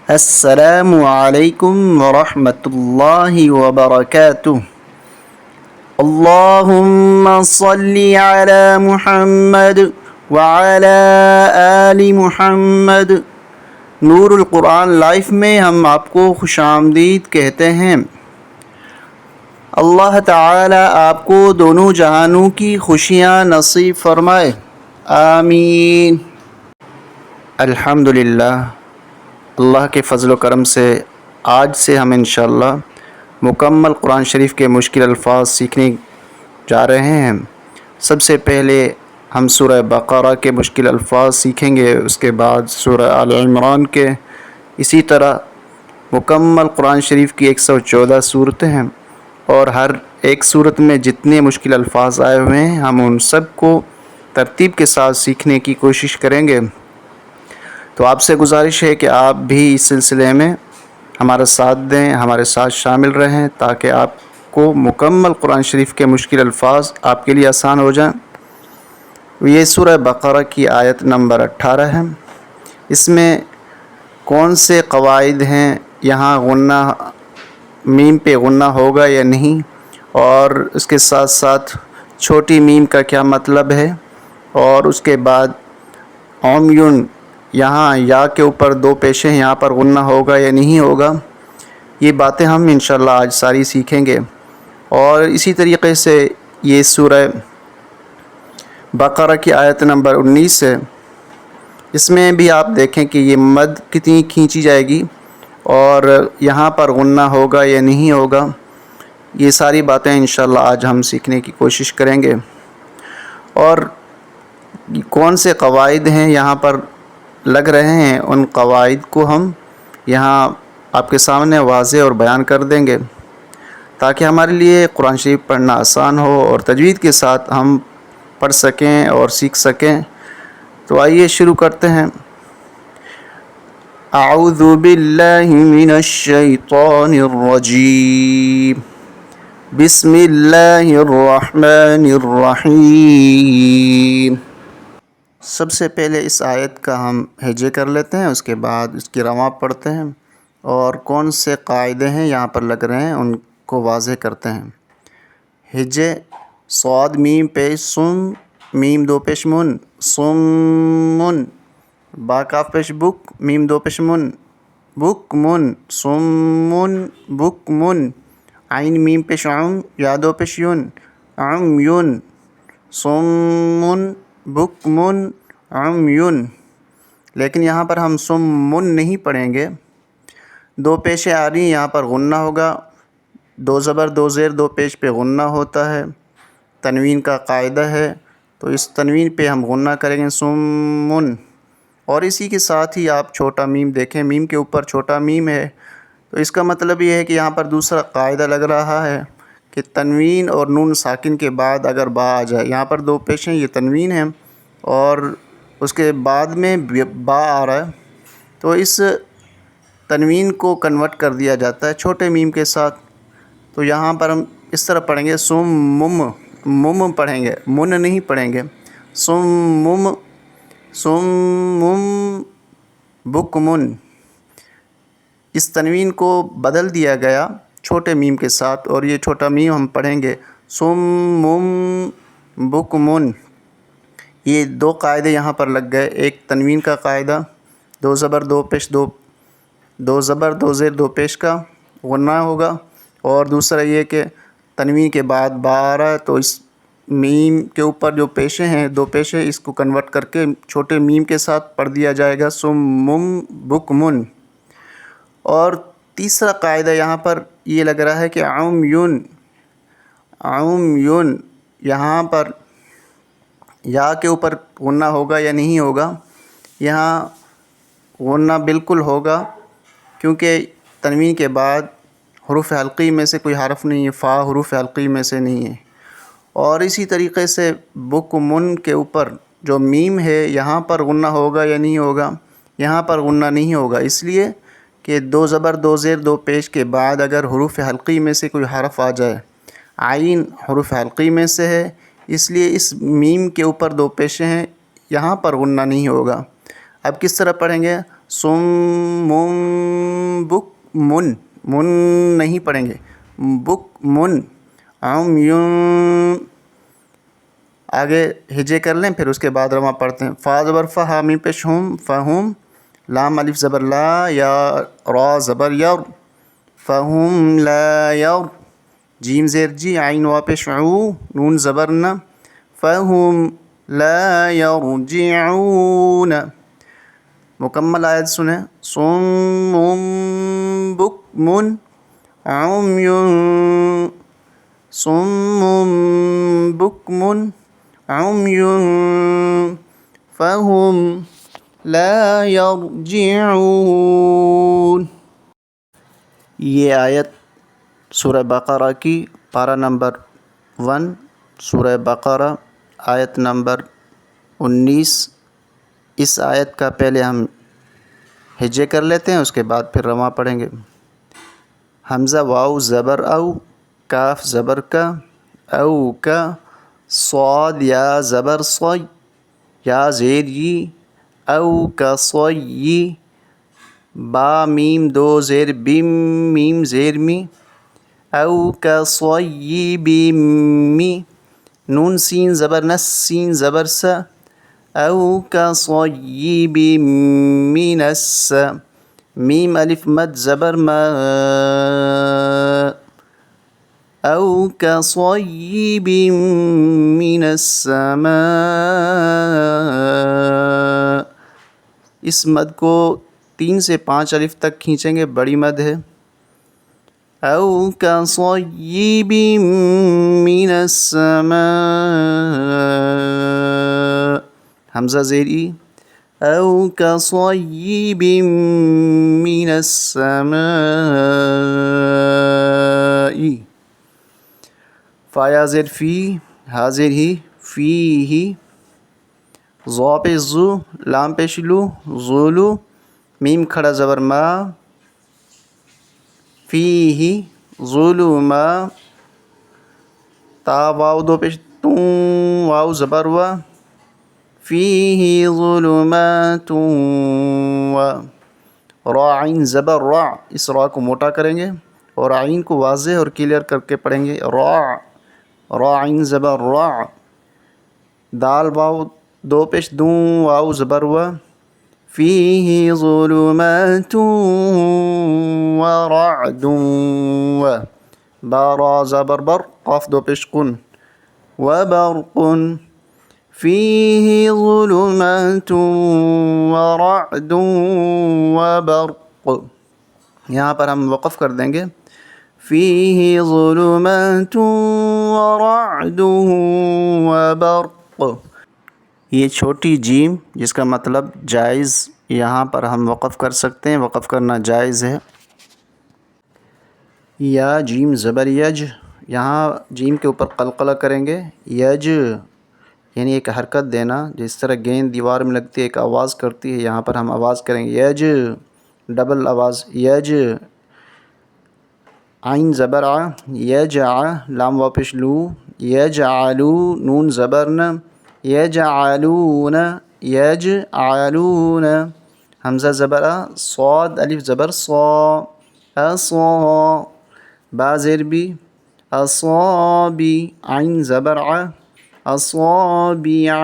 السلام علیکم ورحمۃ اللہ وبرکاتہ۔ اللہم صلی علی محمد وعلی آل محمد۔ نور القرآن لائف میں ہم آپ کو خوش آمدید کہتے ہیں۔ اللہ تعالی آپ کو دونوں جہانوں کی خوشیاں نصیب فرمائے، آمین۔ الحمدللہ، اللہ کے فضل و کرم سے آج سے ہم انشاءاللہ مکمل قرآن شریف کے مشکل الفاظ سیکھنے جا رہے ہیں۔ سب سے پہلے ہم سورہ بقرہ کے مشکل الفاظ سیکھیں گے، اس کے بعد سورہ آل عمران کے، اسی طرح مکمل قرآن شریف کی 114 صورتیں ہیں، اور ہر ایک صورت میں جتنے مشکل الفاظ آئے ہوئے ہیں ہم ان سب کو ترتیب کے ساتھ سیکھنے کی کوشش کریں گے۔ تو آپ سے گزارش ہے کہ آپ بھی اس سلسلے میں ہمارا ساتھ دیں، ہمارے ساتھ شامل رہیں، تاکہ آپ کو مکمل قرآن شریف کے مشکل الفاظ آپ کے لیے آسان ہو جائیں۔ یہ سورہ بقرہ کی آیت نمبر 18 ہے۔ اس میں کون سے قواعد ہیں، یہاں غنہ میم پہ غنہ ہوگا یا نہیں، اور اس کے ساتھ ساتھ چھوٹی میم کا کیا مطلب ہے، اور اس کے بعد عمیون، یہاں یا کے اوپر دو پیشیں ہیں، یہاں پر غنہ ہوگا یا نہیں ہوگا، یہ باتیں ہم انشاءاللہ آج ساری سیکھیں گے۔ اور اسی طریقے سے یہ سورہ بقرہ کی آیت نمبر 19 ہے، اس میں بھی آپ دیکھیں کہ یہ مد کتنی کھینچی جائے گی، اور یہاں پر غنہ ہوگا یا نہیں ہوگا، یہ ساری باتیں انشاءاللہ آج ہم سیکھنے کی کوشش کریں گے۔ اور کون سے قواعد ہیں یہاں پر لگ رہے ہیں، ان قواعد کو ہم یہاں آپ کے سامنے واضح اور بیان کر دیں گے، تاکہ ہمارے لیے قرآن شریف پڑھنا آسان ہو اور تجوید کے ساتھ ہم پڑھ سکیں اور سیکھ سکیں۔ تو آئیے شروع کرتے ہیں۔ اعوذ باللہ من الشیطان الرجیم، بسم اللہ الرحمن الرحیم۔ سب سے پہلے اس آیت کا ہم ہجے کر لیتے ہیں، اس کے بعد اس کی رواں پڑھتے ہیں، اور کون سے قاعدے ہیں یہاں پر لگ رہے ہیں ان کو واضح کرتے ہیں۔ ہجے: صاد میم پیش سم، میم دو پیش من، سمن۔ با کاف پیش بک، میم دو پیش من، بک من، سمن بک من۔ عین میم پیش عم، یا دو پیش یون، عمیون، سمن بکمن عمیون۔ لیکن یہاں پر ہم سمن نہیں پڑھیں گے، دو پیشیں آ رہی ہیں، یہاں پر غنہ ہوگا، دو زبر دو زیر دو پیش پہ غنہ ہوتا ہے، تنوین کا قاعدہ ہے، تو اس تنوین پہ ہم غنہ کریں گے، سمن۔ اور اسی کے ساتھ ہی آپ چھوٹا میم دیکھیں، میم کے اوپر چھوٹا میم ہے، تو اس کا مطلب یہ ہے کہ یہاں پر دوسرا قاعدہ لگ رہا ہے کہ تنوین اور نون ساکن کے بعد اگر با آ جائے، یہاں پر دو پیشیں یہ تنوین ہیں اور اس کے بعد میں با آ رہا ہے، تو اس تنوین کو کنورٹ کر دیا جاتا ہے چھوٹے میم کے ساتھ۔ تو یہاں پر ہم اس طرح پڑھیں گے، سم مم، مم پڑھیں گے، من نہیں پڑھیں گے، سم مم، سم مم بکمن۔ اس تنوین کو بدل دیا گیا چھوٹے میم کے ساتھ، اور یہ چھوٹا میم ہم پڑھیں گے، سم مم بکمن۔ یہ دو قاعدے یہاں پر لگ گئے، ایک تنوین کا قاعدہ، دو زبر دو پیش دو زبر دو زیر دو پیش کا غنہ ہوگا، اور دوسرا یہ کہ تنوین کے بعد با آ رہا ہے، تو اس میم کے اوپر جو پیشیں ہیں دو پیشیں، اس کو کنورٹ کر کے چھوٹے میم کے ساتھ پڑھ دیا جائے گا، سم مم بکمن۔ اور تیسرا قاعدہ یہاں پر یہ لگ رہا ہے کہ عمیون، عمیون، یہاں پر یا کے اوپر غنہ ہوگا یا نہیں ہوگا، یہاں غنہ بالکل ہوگا، کیونکہ تنوین کے بعد حروف حلقی میں سے کوئی حرف نہیں ہے، فا حروف حلقی میں سے نہیں ہے۔ اور اسی طریقے سے بکمن کے اوپر جو میم ہے، یہاں پر غنہ ہوگا یا نہیں ہوگا، یہاں پر غنہ نہیں ہوگا، اس لیے کہ دو زبر دو زیر دو پیش کے بعد اگر حروف حلقی میں سے کوئی حرف آ جائے، عین حروف حلقی میں سے ہے، اس لیے اس میم کے اوپر دو پیشیں ہیں، یہاں پر غنہ نہیں ہوگا۔ اب کس طرح پڑھیں گے، صم بکمن، من نہیں پڑھیں گے، بکمن، عمیٌ، آگے ہجے کر لیں پھر اس کے بعد رواں پڑھتے ہیں۔ فا زبر فا، ہا میم پیش ہم، فہم، لام الف زبر لا، یا را زبر یر، فہم لا یر، جیم زیر جی، عین وا پیش عو، نون زبر نہ، فہم لا یرجعون۔ مکمل آیت سنیں۔ صم بکم عمی، صم بکم عمی فہم لا یرجعون۔ یہ آیت سورہ بقرہ کی پارہ نمبر 1، سورہ بقرہ آیت نمبر 19۔ اس آیت کا پہلے ہم ہجے کر لیتے ہیں، اس کے بعد پھر رواں پڑھیں گے۔ حمزہ واو زبر او، کاف زبر کا، او کا، صاد یا زبر صی، یا زیر ی، او کا صی، با میم دو زیر بیم، میم زیر می، او کا صیب می، نون سین زبر نس، سین زبر سا، او کا صیب من الس، میم الف مد زبر ما، او کا صیب من السماء۔ اس مد کو 3 سے 5 الف تک کھینچیں گے، بڑی مد ہے۔ او کا صیب من السماء، حمزہ زیر ای، او کا صیب من السماء۔ فا یا زیر فی، ہا زیر ہی، فی ہی، ضا پیش زو، لام پیش لو، زولو، میم کھڑا زبر ما، فی ہی ظلما، تا واو دو پیش توں، واو زبر وا، فیہ ظلمات و، را عین زبر را، اس را کو موٹا کریں گے اور عین کو واضح اور کلیئر کر کے پڑھیں گے۔ را، را عین زبر را، دال واو دو پیش دوں، واو زبر وا، فیہ ظلمات و رعد و، با را زبر بر، قاف دو پیش قن، و برق، فیہ ظلمات و رعد و برق۔ یہاں پر ہم وقف کر دیں گے، فیہ ظلمات و رعد و برق۔ یہ چھوٹی جیم جس کا مطلب جائز، یہاں پر ہم وقف کر سکتے ہیں، وقف کرنا جائز ہے۔ یا جیم زبر یج، یہاں جیم کے اوپر قلقلہ کریں گے، یج یعنی ایک حرکت دینا، جس طرح گیند دیوار میں لگتی ہے ایک آواز کرتی ہے، یہاں پر ہم آواز کریں گے یج، ڈبل آواز یج۔ عین زبر آ، یجع، لام واو پیش لو، یجعلو، نون زبر ن، یجعلون، یجعلون، حمزہ زبر آ، صاد الف زبر صا، اصا، با زیر بی، اصابی، عین زبر ع، اصابع،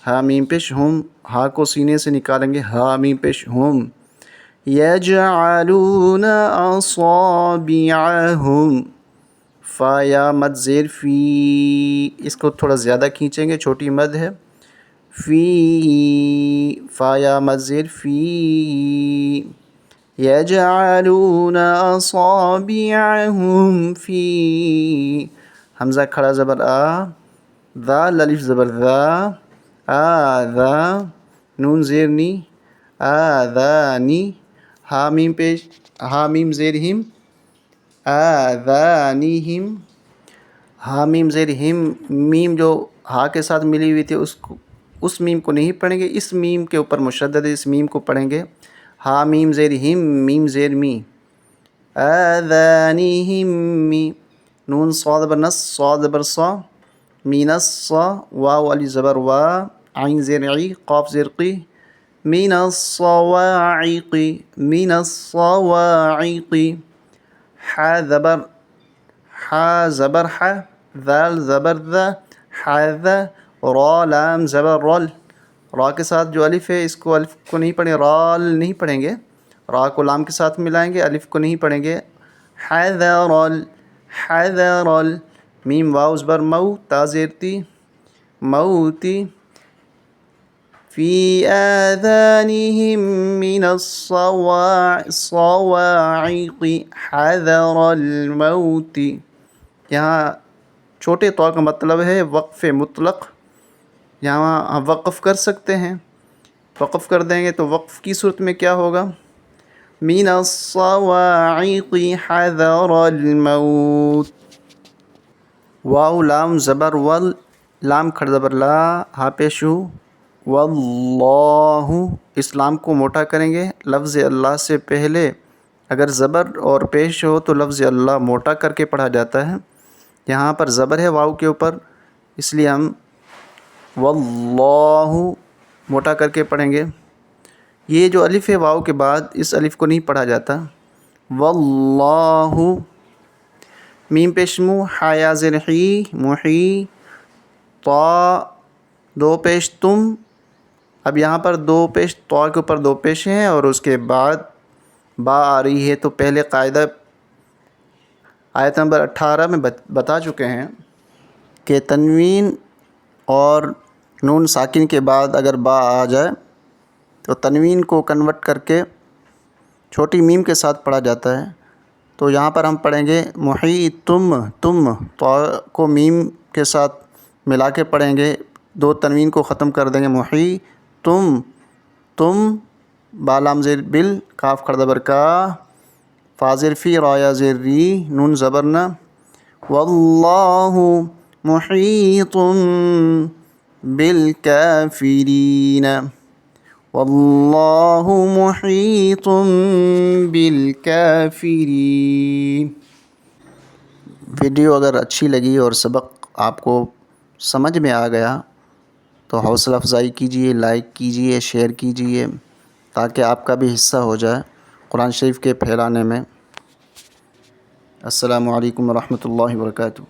ہا میم پیش ہم، ہا کو سینے سے نکالیں گے، ہا میم پیش ہم، یجعلون اصابعہم۔ فا یا مد زیر فی، اس کو تھوڑا زیادہ کھینچیں گے، چھوٹی مد ہے، فی، فا یا مد زیر فی، یجعلون اصابعہم فی، حمزہ کھڑا زبر آ، ذال الف زبر ذا، آذا، نون زیر نی، آذانی، ہا میم پیش، ہا میم زیر ہم، آذانہم، ہا میم زیر ہم، میم جو ہا کے ساتھ ملی ہوئی تھی اس میم کو نہیں پڑھیں گے، اس میم کے اوپر مشدد ہے، اس میم کو پڑھیں گے، ہا میم زیر ہم، میم زیر می، آذانہم می، نون صاد زبر نس، صاد زبر صا، مین الصا، واو الف زبر وا، عین زیر عی، قاف زیر قی، من الصواعق من الصواعق ح زبر ح ذال زبر ذا حذا را لام زبر رل را کے ساتھ جو الف ہے اس کو الف کو نہیں پڑھیں رال نہیں پڑھیں گے، را کو لام کے ساتھ ملائیں گے، الف کو نہیں پڑھیں گے. حذر حذر میم واو زبر مو تا زیر تی موتی فی آذانہم من الصواعق حذر الموت. یہاں چھوٹے طا کا مطلب ہے وقف مطلق. یہاں ہم وقف کر سکتے ہیں، وقف کر دیں گے تو وقف کی صورت میں کیا ہوگا؟ من الصواعق حذر الموت. واو لام زبر ول لام کھڑ زبر لا ہا پیش ہو واللہ. اس لام کو موٹا کریں گے. لفظ اللہ سے پہلے اگر زبر اور پیش ہو تو لفظ اللہ موٹا کر کے پڑھا جاتا ہے. یہاں پر زبر ہے واو کے اوپر، اس لیے ہم واللہ موٹا کر کے پڑھیں گے. یہ جو الف ہے واو کے بعد اس الف کو نہیں پڑھا جاتا. واللہ میم پیش مو حیا زیر حی محی طا دو پیش تم. اب یہاں پر دو پیش طا کے اوپر دو پیش ہیں اور اس کے بعد با آ رہی ہے. تو پہلے قاعدہ آیت نمبر 18 میں بتا چکے ہیں کہ تنوین اور نون ساکن کے بعد اگر با آ جائے تو تنوین کو کنورٹ کر کے چھوٹی میم کے ساتھ پڑھا جاتا ہے. تو یہاں پر ہم پڑھیں گے محی تم طا کو میم کے ساتھ ملا کے پڑھیں گے، دو تنوین کو ختم کر دیں گے. محی تم با لام زیر بل کاف کھڑ زبر کا فا زیر فی را یا زیر ری نون زبر نہ واللہ محیط بالکافرین واللہ محیط بالکافرین. ویڈیو اگر اچھی لگی اور سبق آپ کو سمجھ میں آ گیا تو حوصلہ افزائی کیجیے، لائک کیجیے، شیئر کیجیے تاکہ آپ کا بھی حصہ ہو جائے قرآن شریف کے پھیلانے میں. السلام علیکم ورحمۃ اللہ وبرکاتہ.